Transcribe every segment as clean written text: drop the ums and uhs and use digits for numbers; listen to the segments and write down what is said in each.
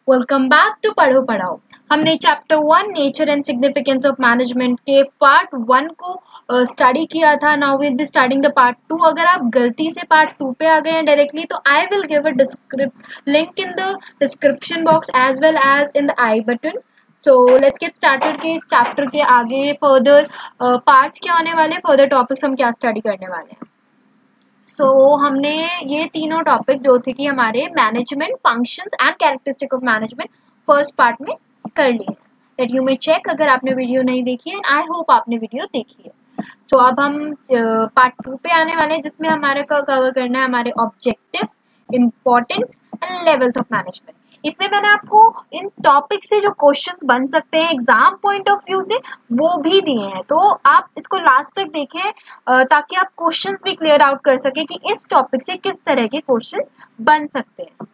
Welcome back to पढ़ो पढ़ाओ। हमने chapter 1 nature and significance of management के पार्ट 1 को स्टडी किया था। Now will be starting the part 2। अगर आप गलती से पार्ट 2 पे आ गए हैं डायरेक्टली तो I will give a link in the description box as well as in the I button. So let's get started के इस चैप्टर के आगे फर्दर पार्ट्स क्या होने वाले, फर्दर टॉपिक्स हम क्या स्टडी करने वाले हैं। हमने ये तीनों टॉपिक जो थे कि हमारे management functions and characteristic of management first part में कर लिए हैं। दैट यू मे चेक अगर आपने वीडियो नहीं देखी है, एंड आई होप आपने वीडियो देखी है। अब हम पार्ट 2 पे आने वाले हैं जिसमें हमारे को कवर करना है हमारे objectives, importance and levels of management. इसमें मैंने आपको इन टॉपिक से जो क्वेश्चंस बन सकते हैं एग्जाम पॉइंट ऑफ व्यू से वो भी दिए हैं, तो आप इसको लास्ट तक देखें ताकि आप क्वेश्चंस भी क्लियर आउट कर सके कि इस टॉपिक से किस तरह के क्वेश्चंस बन सकते हैं।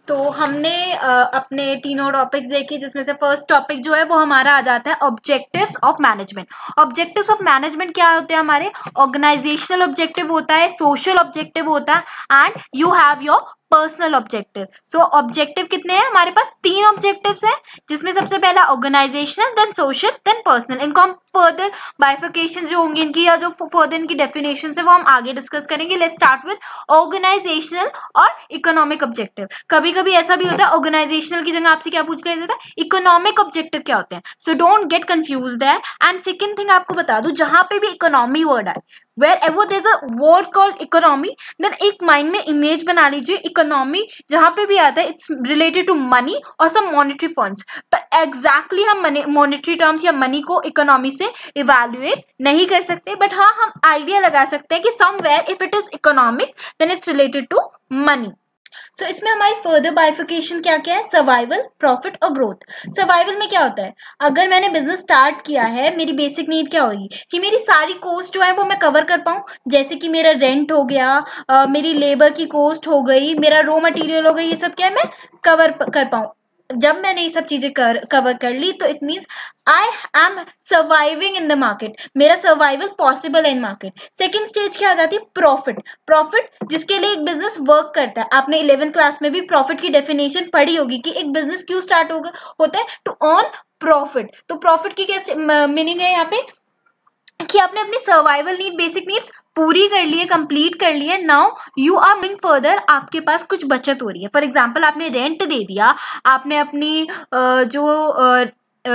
तो हमने अपने तीनों टॉपिक्स देखे जिसमें से फर्स्ट टॉपिक जो है वो हमारा आ जाता है objectives of management. Objectives of management क्या होते हैं हमारे? ऑर्गेनाइजेशनल ऑब्जेक्टिव होता है, सोशल ऑब्जेक्टिव होता है and you have your personal objective. So objective कितने हैं हमारे पास? 3 ऑब्जेक्टिव्स हैं जिसमें सबसे पहला organizational, then social, then personal. इनको हम फर्दर बाइफिकेशन जो होंगी इनकी या जो फर्दर इनकी डेफिनेशन है वो हम आगे डिस्कस करेंगे। लेट्स स्टार्ट विद ऑर्गेनाइजेशनल और इकोनॉमिक ऑब्जेक्टिव। कभी कभी ऐसा भी होता है ऑर्गेनाइजेशनल की जगह आपसे क्या पूछ लिया जाता है, इकोनॉमिक ऑब्जेक्टिव क्या होते हैं। So don't get confuse that. And second thing आपको बता दूं, जहां पे भी इकोनॉमी वर्ड आए, wherever there's a word called economy, then एक माइंड में इमेज बना लीजिए, इकोनॉमी जहां पे भी आता है इट्स रिलेटेड टू मनी और सम मॉनेटरी फंड्स। पर एग्जैक्टली हम मॉनेटरी टर्म्स या मनी को इकोनॉमी से इवेल्युएट नहीं कर सकते, बट हाँ हम आइडिया लगा सकते हैं कि somewhere if it is economic then it's related to money. So इसमें हमारी फर्दर बाइफिकेशन क्या क्या है? सर्वाइवल, प्रॉफिट और ग्रोथ। सर्वाइवल में क्या होता है, अगर मैंने बिजनेस स्टार्ट किया है मेरी बेसिक नीड क्या होगी कि मेरी सारी कॉस्ट जो है वो मैं कवर कर पाऊँ। जैसे कि मेरा रेंट हो गया, मेरी लेबर की कॉस्ट हो गई, मेरा रॉ मटेरियल हो गई, ये सब क्या है मैं कवर कर पाऊँ। जब मैंने ये सब चीजें कवर कर ली तो it means I am surviving in the market, मेरा सर्वाइवल पॉसिबल है इन मार्केट। सेकेंड स्टेज क्या आ जाती है? प्रॉफिट। प्रॉफिट जिसके लिए एक बिजनेस वर्क करता है। आपने 11th क्लास में भी प्रॉफिट की डेफिनेशन पढ़ी होगी कि एक बिजनेस क्यों स्टार्ट होता है, टू अर्न प्रॉफिट। तो प्रॉफिट की कैसे मीनिंग है यहाँ पे कि आपने अपनी सर्वाइवल नीड, बेसिक नीड्स पूरी कर ली है, कंप्लीट कर ली है। Now you are moving further, आपके पास कुछ बचत हो रही है। फॉर एग्जांपल आपने रेंट दे दिया, आपने अपनी जो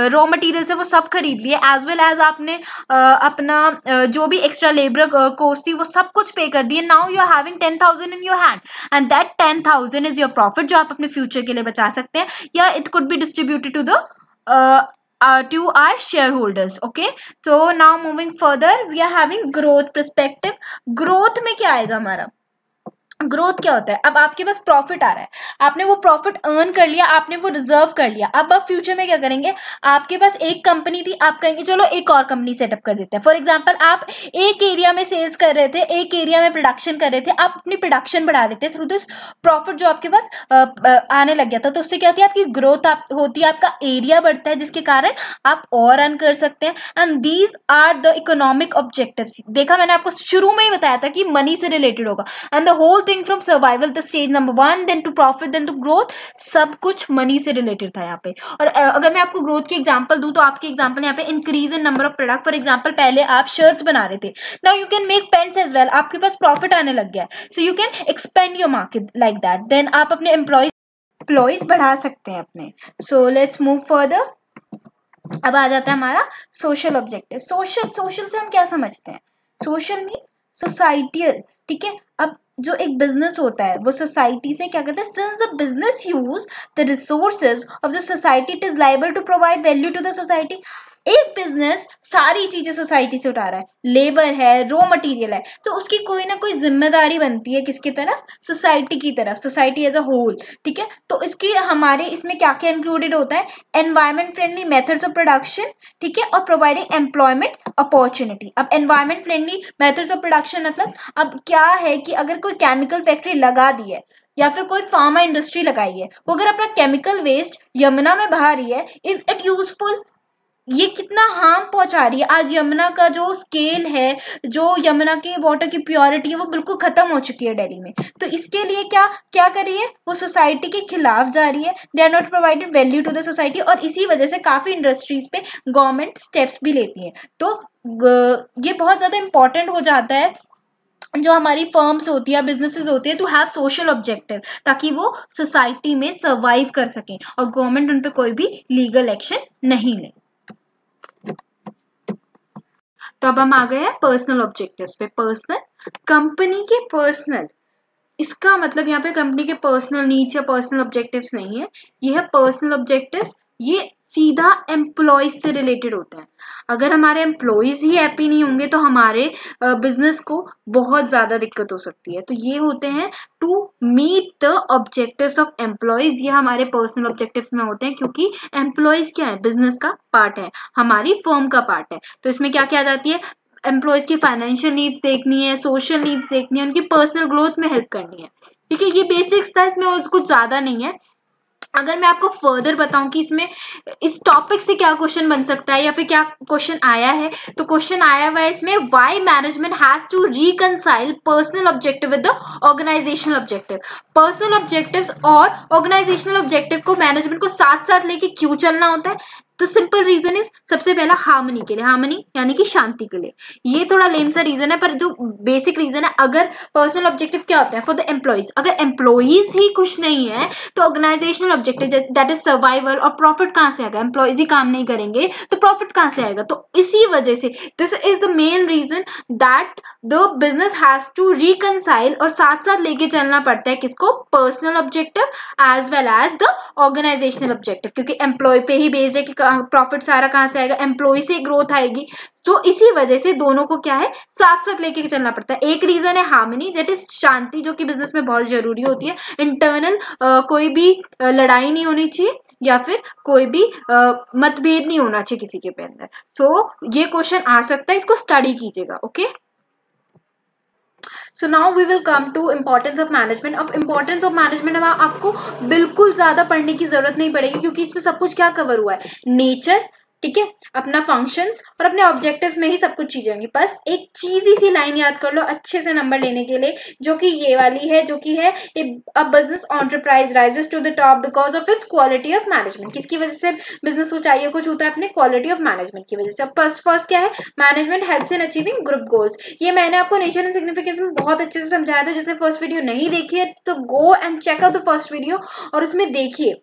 रॉ मटेरियल्स है वो सब खरीद लिए, एज वेल एज आपने अपना जो भी एक्स्ट्रा लेबर कॉस्ट थी वो सब कुछ पे कर दिए। Now you are having 10,000 in your hand and that 10,000 is your profit जो आप अपने फ्यूचर के लिए बचा सकते हैं, या it could be distributed to the to our shareholders. Okay, so now moving further we are having growth perspective. growth में क्या आएगा हमारा? ग्रोथ क्या होता है? अब आपके पास प्रॉफिट आ रहा है, आपने वो प्रॉफिट अर्न कर लिया, आपने वो रिजर्व कर लिया। अब आप फ्यूचर में क्या करेंगे? आपके पास एक कंपनी थी, आप कहेंगे चलो एक और कंपनी सेटअप कर देते हैं। फॉर एग्जांपल आप एक एरिया में सेल्स कर रहे थे, एक एरिया में प्रोडक्शन कर रहे थे, आप अपनी प्रोडक्शन बढ़ा देते थ्रू दिस प्रॉफिट जो आपके पास आने लग गया था। तो उससे क्या होती है? आपकी ग्रोथ होती है, आपका एरिया बढ़ता है जिसके कारण आप और अर्न कर सकते हैं। And these are the economic objectives. देखा मैंने आपको शुरू में ही बताया था कि मनी से रिलेटेड होगा, and the whole thing from survival, the stage number 1, then to profit, then to growth, सब कुछ मनी से रिलेटेड था यहाँ पे। और अगर मैं आपको ग्रोथ की एग्जांपल दूं तो आपके एग्जांपल यहाँ पे increase in number of product. For example पहले आप शर्ट्स बना रहे थे, now you can make pens as well, आपके पास प्रॉफिट आने लग गया है, so you can expand your market like that. Then आप अपने एम्प्लॉयज बढ़ा सकते हैं अपने। So let's move further. अब आ जाता है हमारा सोशल ऑब्जेक्टिव। सोशल से हम क्या समझते हैं? सोशल मीन्स सोसाइटियल, ठीक है। अब जो एक बिजनेस होता है वो सोसाइटी से क्या करता है? Since the business use the resources of the society, it is liable to provide value to the society. एक बिजनेस सारी चीजें सोसाइटी से उठा रहा है, लेबर है, रॉ मटेरियल है, तो उसकी कोई ना कोई जिम्मेदारी बनती है किसकी तरफ? सोसाइटी की तरफ, सोसाइटी एज अ होल, ठीक है। तो इसकी हमारे इसमें क्या क्या इंक्लूडेड होता है? Environment friendly methods of production, ठीक है, और प्रोवाइडिंग एम्प्लॉयमेंट अपॉर्चुनिटी। अब environment friendly methods of production मतलब अब क्या है कि अगर कोई केमिकल फैक्ट्री लगा दी है या फिर कोई फार्मा इंडस्ट्री लगाई है, वो अगर अपना केमिकल वेस्ट यमुना में बहा रही है, इज इट यूजफुल? ये कितना हार्म पहुंचा रही है। आज यमुना का जो स्केल है, जो यमुना के वाटर की प्योरिटी है, वो बिल्कुल खत्म हो चुकी है दिल्ली में। तो इसके लिए क्या क्या कर रही है, वो सोसाइटी के खिलाफ जा रही है। They are not provided value to the society, और इसी वजह से काफी इंडस्ट्रीज पे गवर्नमेंट स्टेप्स भी लेती है। तो ये बहुत ज्यादा इंपॉर्टेंट हो जाता है जो हमारी फर्म्स होती है, बिजनेसेस होती है, टू हैव सोशल ऑब्जेक्टिव, ताकि वो सोसाइटी में सर्वाइव कर सकें और गवर्नमेंट उन पे कोई भी लीगल एक्शन नहीं ले। तो अब हम आ गए हैं पर्सनल ऑब्जेक्टिव्स पे। पर्सनल, कंपनी के पर्सनल, इसका मतलब यहाँ पे कंपनी के पर्सनल नीड्स या पर्सनल ऑब्जेक्टिव्स नहीं है, ये है पर्सनल ऑब्जेक्टिव्स। ये सीधा एम्प्लॉयज से रिलेटेड होता है। अगर हमारे एम्प्लॉयज ही हैप्पी नहीं होंगे तो हमारे बिजनेस को बहुत ज्यादा दिक्कत हो सकती है। तो ये होते हैं to meet the objectives of employees, ये हमारे पर्सनल ऑब्जेक्टिव्स में होते हैं, क्योंकि एम्प्लॉयज क्या है, बिजनेस का पार्ट है, हमारी फर्म का पार्ट है। तो इसमें क्या क्या आ जाती है, एम्प्लॉयज की फाइनेंशियल नीड्स देखनी है, सोशल नीड्स देखनी है, उनकी पर्सनल ग्रोथ में हेल्प करनी है। ठीक है, ये बेसिक्स था, इसमें कुछ ज्यादा नहीं है। अगर मैं आपको फर्दर बताऊं कि इसमें इस टॉपिक से क्या क्वेश्चन बन सकता है या फिर क्या क्वेश्चन आया है, तो क्वेश्चन आया हुआ है इसमें, why management has to reconcile personal objective with the organisational objective. Personal objectives और ऑर्गेनाइजेशनल ऑब्जेक्टिव को मैनेजमेंट को साथ साथ लेके क्यों चलना होता है? तो सिंपल रीजन इज, सबसे पहला हार्मनी के लिए, हार्मनी यानी कि शांति के लिए। ये थोड़ा लेम सा रीजन है, पर जो बेसिक रीजन है, अगर पर्सनल ऑब्जेक्टिव क्या होता है फॉर द एम्प्लॉइज, अगर एम्प्लॉइज ही खुश नहीं है तो organisational objective that is survival, और प्रॉफिट कहां से आएगा, एम्प्लॉइज ही काम नहीं करेंगे तो प्रॉफिट कहां से आएगा? तो इसी वजह से this is the main reason that the business has to reconcile, और साथ साथ लेके चलना पड़ता है किसको, personal objective as well as the organisational objective, क्योंकि एम्प्लॉय पे ही बेस्ड है कि प्रॉफिट सारा कहां से आएगा, एम्प्लॉय से ग्रोथ आएगी। तो इसी वजह से दोनों को क्या है, साथ साथ लेके चलना पड़ता है। एक रीजन है हार्मनी, दैट इज शांति, जो कि बिजनेस में बहुत जरूरी होती है। इंटरनल कोई भी लड़ाई नहीं होनी चाहिए, या फिर कोई भी मतभेद नहीं होना चाहिए किसी के अंदर। सो ये क्वेश्चन आ सकता है, इसको स्टडी कीजिएगा। Okay, so now we will come to importance of management. अब इम्पोर्टेंस ऑफ मैनेजमेंट आपको बिल्कुल ज्यादा पढ़ने की जरूरत नहीं पड़ेगी, क्योंकि इसमें सब कुछ क्या कवर हुआ है, नेचर, ठीक है, अपना फंक्शंस और अपने ऑब्जेक्टिव्स में ही सब कुछ चीजें होंगी। बस एक चीज सी लाइन याद कर लो अच्छे से नंबर लेने के लिए, जो कि ये वाली है, जो कि है a business enterprise rises to the top because of its quality of management. किसकी वजह से बिजनेस ऊंचाइयों को छूता है? अपने क्वालिटी ऑफ मैनेजमेंट की वजह से। अब फर्स्ट क्या है, management helps in achieving group goals. ये मैंने आपको नेचर एंड सिग्निफिकेंस में बहुत अच्छे से समझाया था। जिसने फर्स्ट वीडियो नहीं देखी है तो go and check out the first video, और उसमें देखिए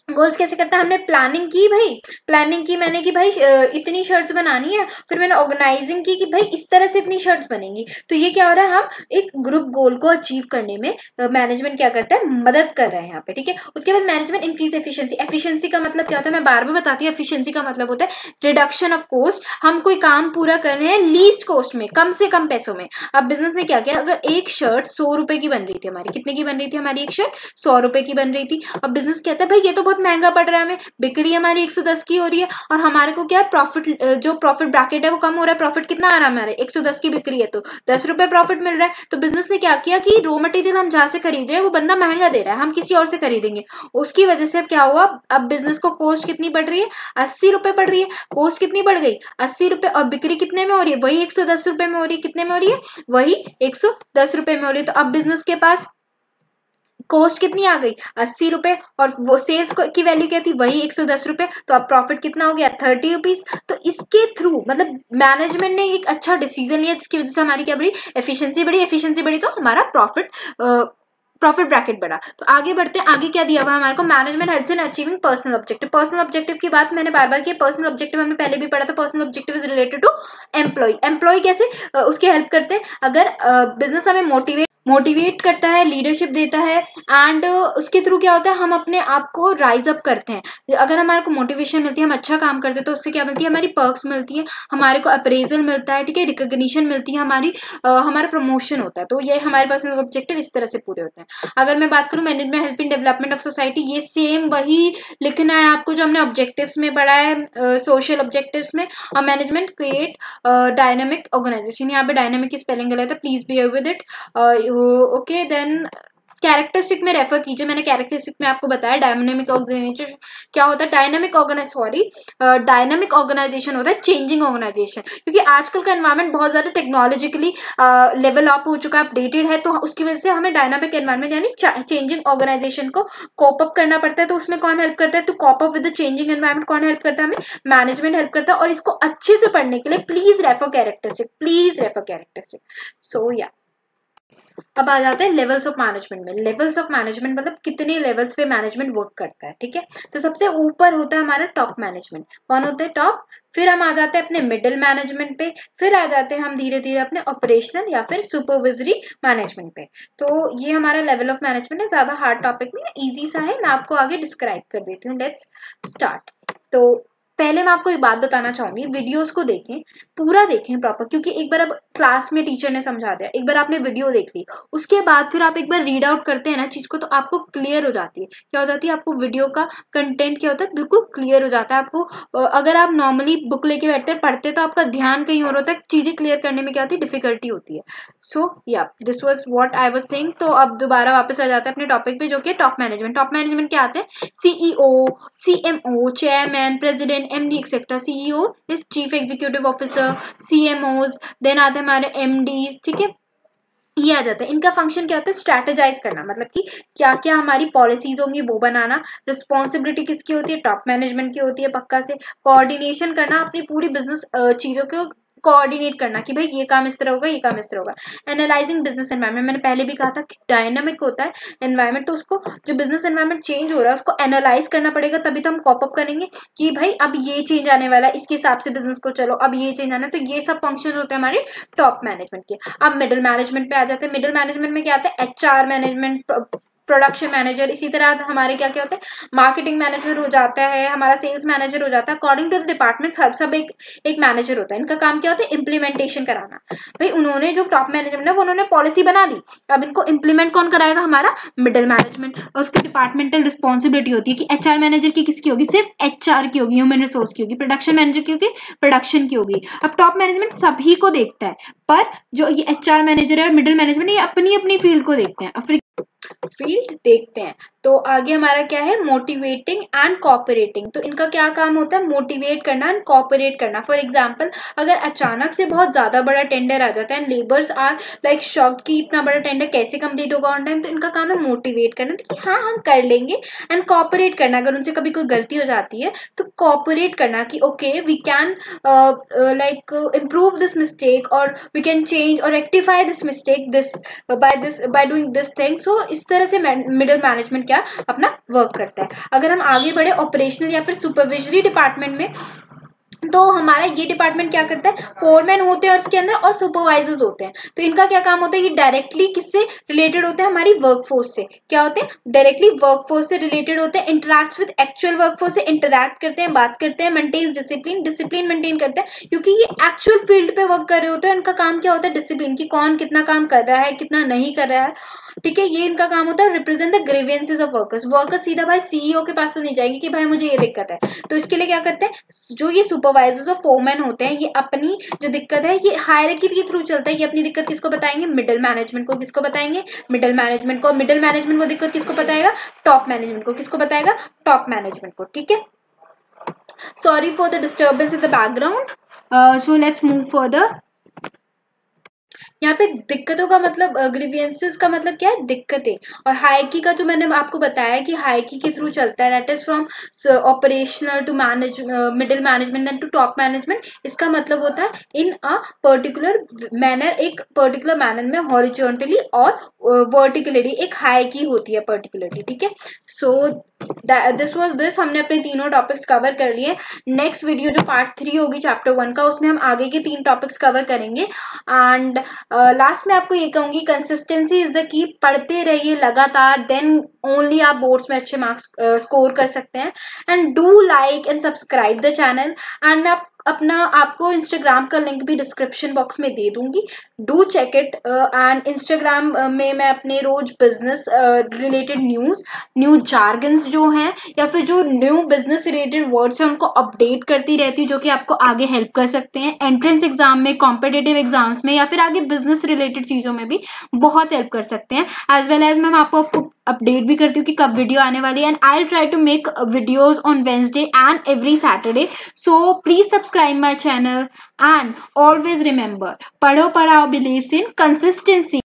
गोल्स कैसे करता है। हमने प्लानिंग की भाई, प्लानिंग की मैंने कि भाई इतनी शर्ट्स बनानी है, फिर मैंने ऑर्गेनाइजिंग की कि भाई इस तरह से इतनी शर्ट्स बनेंगी। तो ये क्या हो रहा है, हम एक ग्रुप गोल को अचीव करने में मैनेजमेंट क्या करता है, मदद कर रहे हैं यहाँ पे। ठीक है, उसके बाद मैनेजमेंट इंक्रीज एफिशिएंसी। एफिशिएंसी का मतलब क्या होता है, मैं बार बार बताती हूँ, एफिशिएंसी का मतलब होता है रिडक्शन ऑफ कॉस्ट। हम कोई काम पूरा कर रहे हैं लीस्ट कॉस्ट में, कम से कम पैसों में। अब बिजनेस ने क्या किया, अगर एक शर्ट 100 रुपए की बन रही थी हमारी, कितने की बन रही थी हमारी एक शर्ट, 100 रुपए की बन रही थी। अब बिजनेस कहता है भाई ये तो बहुत महंगा पड़ रहा है हमें, बिक्री हमारी 110 की हो रही है, और हमारे को क्या है, प्रॉफिट, जो प्रॉफिट ब्रैकेट है वो कम हो रहा है। प्रॉफिट कितना आ रहा है हमारे, 110 की बिक्री है तो 10 रुपए प्रॉफिट मिल रहा है। तो बिजनेस ने क्या किया कि रॉ मटेरियल हम जहां से खरीद रहे हैं वो बंदा महंगा दे रहा है, हम किसी और से खरीदेंगे। उसकी वजह से अब क्या हुआ, अब बिजनेस को कॉस्ट कितनी बढ़ रही है, 80 रुपए बढ़ रही है। कॉस्ट कितनी बढ़ गई, 80 रुपए, और बिक्री कितने में हो रही है, वही 110 रुपए में हो रही है। कितने में हो रही है, वही 110 रुपए में हो रही है। तो अब बिजनेस के पास कॉस्ट कितनी आ गई, 80 रुपए, और वो सेल्स की वैल्यू क्या थी, वही 110 रुपए। तो अब प्रॉफिट कितना हो गया, 30 रुपीज। तो इसके थ्रू मतलब मैनेजमेंट ने एक अच्छा डिसीजन लिया, जिसकी वजह से हमारी क्या बढ़ी, एफिशिएंसी बढ़ी। एफिशिएंसी बढ़ी तो हमारा प्रॉफिट ब्रैकेट बढ़ा। तो आगे बढ़ते हैं, आगे क्या दिया हुआ हमारे को, management helps in achieving personal objective. Personal objective की बात मैंने बार बार की, पर्सनल ऑब्जेक्टिव हमने पहले भी पढ़ा था। Personal objective is related to employee. Employee कैसे उसके हेल्प करते हैं, अगर बिजनेस हमें मोटिवेट करता है, लीडरशिप देता है, एंड उसके थ्रू क्या होता है, हम अपने आप को राइज अप करते हैं। अगर हमारे को मोटिवेशन मिलती है, हम अच्छा काम करते हैं, तो उससे क्या मिलती है, हमारी पर्क्स मिलती है, हमारे को अप्रेजल मिलता है, ठीक है, रिकॉग्निशन मिलती है, हमारा प्रमोशन होता है। तो ये हमारे पर्सनल ऑब्जेक्टिव इस तरह से पूरे होते हैं। अगर मैं बात करूं management help in development of society, ये सेम वही लिखना है आपको जो हमने ऑब्जेक्टिव्स में पढ़ा है, सोशल ऑब्जेक्टिव्स में। और मैनेजमेंट क्रिएट डायनामिक ऑर्गेनाइजेशन, यहाँ पे डायनामिक की स्पेलिंग गलत है, please bear with it. Okay then characteristic में रेफर कीजिए, मैंने कैरेक्टरिस्टिक में आपको बताया डायनामिक ऑर्गेनाइजेशन क्या होता है, डायनामिक ऑर्गेनाइजेशन होता है चेंजिंग ऑर्गेनाइजेशन, क्योंकि आजकल का एनवायरनमेंट बहुत ज्यादा टेक्नोलॉजिकली लेवल अप हो चुका है, अपडेटेड है, तो उसकी वजह से हमें डायनामिक एनवायरनमेंट यानी चेंजिंग ऑर्गेनाइजेशन को कोप अप करना पड़ता है। तो उसमें कौन हेल्प करता है, to cope up with the changing environment कौन हेल्प करता है, हमें मैनेजमेंट हेल्प करता है। और इसको अच्छे से पढ़ने के लिए प्लीज रेफर कैरेक्टरिस्टिक। सो या अब आ जाते हैं लेवल्स ऑफ मैनेजमेंट में। लेवल्स ऑफ मैनेजमेंट मतलब कितने लेवल्स पे मैनेजमेंट वर्क करता है, ठीक है। तो सबसे ऊपर होता है हमारा टॉप मैनेजमेंट। कौन होता है, टॉप। फिर हम आ जाते हैं अपने मिडिल मैनेजमेंट पे, फिर आ जाते हैं हम धीरे धीरे अपने ऑपरेशनल या फिर सुपरविजरी मैनेजमेंट पे। तो ये हमारा लेवल ऑफ मैनेजमेंट है, ज्यादा हार्ड टॉपिक नहीं, ईजी सा है, मैं आपको आगे डिस्क्राइब कर देती हूँ। Let's start. तो पहले मैं आपको एक बात बताना चाहूंगी, वीडियोस को देखें, पूरा देखें प्रॉपर, क्योंकि एक बार अब क्लास में टीचर ने समझा दिया, एक बार आपने वीडियो देख ली, उसके बाद फिर आप एक बार रीड आउट करते हैं ना चीज को, तो आपको क्लियर हो जाती है। क्या हो जाती है, आपको वीडियो का कंटेंट क्या होता है बिल्कुल क्लियर हो जाता है। आपको अगर आप नॉर्मली बुक लेके बैठते हैं पढ़ते तो आपका ध्यान कहीं और होता है, चीजें क्लियर करने में क्या होती है, डिफिकल्टी होती है। सो या this was what I was think. तो अब दोबारा वापस आ जाते हैं अपने टॉपिक पे, जो कि टॉप मैनेजमेंट। टॉप मैनेजमेंट क्या आते हैं, CEO, CMO, chairman, president, MD etcetera. CEO is chief executive officer, CMOs, then आते हैं हमारे MDs, ठीक है। ये आ जाता है, इनका फंक्शन क्या होता है, स्ट्रैटेजाइज करना, मतलब कि क्या क्या हमारी पॉलिसीज होंगी वो बनाना। रिस्पॉन्सिबिलिटी किसकी होती है, टॉप मैनेजमेंट की होती है पक्का से। कोऑर्डिनेशन करना, अपनी पूरी बिजनेस चीजों को कोऑर्डिनेट करना कि भाई ये काम इस तरह होगा, ये काम इस तरह होगा। एनालाइजिंग बिजनेस एनवायरनमेंट, मैंने पहले भी कहा था कि डायनामिक होता है एनवायरनमेंट, तो उसको जो बिजनेस एनवायरनमेंट चेंज हो रहा है उसको एनालाइज करना पड़ेगा, तभी तो हम कॉप अप करेंगे कि भाई अब ये चेंज आने वाला है, इसके हिसाब से बिजनेस को चलो, अब ये चेंज आना है। तो ये सब फंक्शन होते हैं हमारे टॉप मैनेजमेंट के। अब मिडिल मैनेजमेंट पे आ जाते हैं। मिडिल मैनेजमेंट में क्या आता है, HR मैनेजमेंट, प्रोडक्शन मैनेजर, इसी तरह हमारे क्या क्या होते हैं, मार्केटिंग मैनेजर हो जाता है, हमारा सेल्स मैनेजर हो जाता है। अकॉर्डिंग टू द डिपार्टमेंट सब एक मैनेजर होता है। इनका काम क्या होता है, इम्प्लीमेंटेशन कराना। भाई उन्होंने जो टॉप मैनेजमेंट है वो उन्होंने पॉलिसी बना दी, अब इनको इम्प्लीमेंट कौन कराएगा, हमारा मिडिल मैनेजमेंट। और उसकी डिपार्टमेंटल रिस्पॉन्सिबिलिटी होती है कि HR मैनेजर की किसकी होगी, सिर्फ HR की होगी, ह्यूमन रिसोर्स की होगी। प्रोडक्शन मैनेजर की होगी, प्रोडक्शन की होगी। अब टॉप मैनेजमेंट सभी को देखता है, पर जो ये HR मैनेजर है और मिडिल मैनेजमेंट ये अपनी अपनी फील्ड को देखते हैं, फील्ड देखते हैं। तो आगे हमारा क्या है, मोटिवेटिंग एंड कोऑपरेटिंग। तो इनका क्या काम होता है, मोटिवेट करना एंड कोऑपरेट करना। फॉर एग्जांपल अगर अचानक से बहुत ज्यादा बड़ा टेंडर आ जाता है, लेबर्स आर लाइक शॉक्ड कि इतना बड़ा टेंडर कैसे कंप्लीट होगा ऑन टाइम, तो इनका काम है मोटिवेट करना कि हाँ हम कर लेंगे, एंड कोऑपरेट करना, अगर उनसे कभी कोई गलती हो जाती है तो कोऑपरेट करना कि okay we can like improve this mistake, और वी कैन चेंज और rectify this mistake by doing this thing. So इस तरह से मिडिल मैनेजमेंट क्या अपना वर्क करता है। अगर हम आगे बढ़े ऑपरेशनल या फिर सुपरविजरी डिपार्टमेंट में, तो हमारा ये डिपार्टमेंट क्या करता है, फोरमैन होते हैं और इसके अंदर और सुपरवाइजर्स होते हैं। तो इनका क्या काम होता है, ये डायरेक्टली किससे रिलेटेड होते हैं, हमारी वर्कफोर्स से। क्या होते हैं, डायरेक्टली वर्कफोर्स से रिलेटेड होते हैं, इंटरैक्ट विद एक्चुअल वर्कफोर्स से इंटरैक्ट करते हैं, बात करते हैं, मेंटेन डिसिप्लिन मेंटेन करते हैं, क्योंकि ये एक्चुअल फील्ड पे वर्क कर रहे होते हैं। इनका काम क्या होता है, डिसिप्लिन, की कौन कितना काम कर रहा है, कितना नहीं कर रहा है, ठीक है। ये इनका काम होता है, represent the grievances of workers. Workers सीधा भाई CEO के पास तो नहीं जाएंगे कि भाई मुझे ये दिक्कत है, तो इसके लिए क्या करते हैं, जो ये सुपरवाइजर्स और फोरमैन होते हैं, ये अपनी जो दिक्कत है ये हायरार्की के थ्रू चलता है। ये अपनी दिक्कत किसको बताएंगे, मिडिल मैनेजमेंट को। किसको बताएंगे, मिडिल मैनेजमेंट को। मिडिल मैनेजमेंट वो दिक्कत किसको बताएगा, टॉप मैनेजमेंट को। किसको बताएगा, टॉप मैनेजमेंट को, ठीक है। Sorry for the disturbance in the background. So let's move further. यहाँ पे दिक्कतों का मतलब, ग्रीवियंसेस का मतलब क्या है, दिक्कतें। और हायरार्की का जो मैंने आपको बताया कि हायरार्की के थ्रू चलता है, that is from operational to middle management and to top management. इसका मतलब होता है इन अ पर्टिकुलर मैनर, एक पर्टिकुलर मैनर में हॉरिजॉन्टली और वर्टिकली एक हायरार्की होती है पर्टिकुलरली, ठीक है। सो दिस वाज दिस, हमने अपने तीनों टॉपिक्स कवर कर लिए। नेक्स्ट वीडियो जो पार्ट 3 होगी चैप्टर 1 का, उसमें हम आगे के 3 टॉपिक्स कवर करेंगे। एंड लास्ट में आपको ये कहूंगी, कंसिस्टेंसी इज द की। पढ़ते रहिए लगातार, देन ओनली आप बोर्ड्स में अच्छे मार्क्स स्कोर कर सकते हैं। And do like and subscribe the channel. And मैं अपना आपको इंस्टाग्राम का लिंक भी डिस्क्रिप्शन बॉक्स में दे दूंगी, do check it. And Instagram में मैं अपने रोज बिजनेस रिलेटेड न्यू जार्गन्स जो हैं या फिर जो न्यू बिजनेस रिलेटेड वर्ड्स हैं उनको अपडेट करती रहती हूँ, जो कि आपको आगे हेल्प कर सकते हैं एंट्रेंस एग्जाम में, कॉम्पिटेटिव एग्जाम्स में, या फिर आगे बिजनेस रिलेटेड चीजों में भी बहुत हेल्प कर सकते हैं। एज वेल एज मैम आपको अपडेट भी करती हूँ कि कब वीडियो आने वाली है, and I try to make videos on Wednesday and every Saturday. So please subscribe my channel and always remember, पढ़ो पढ़ाओ बिलीव्स इन कंसिस्टेंसी।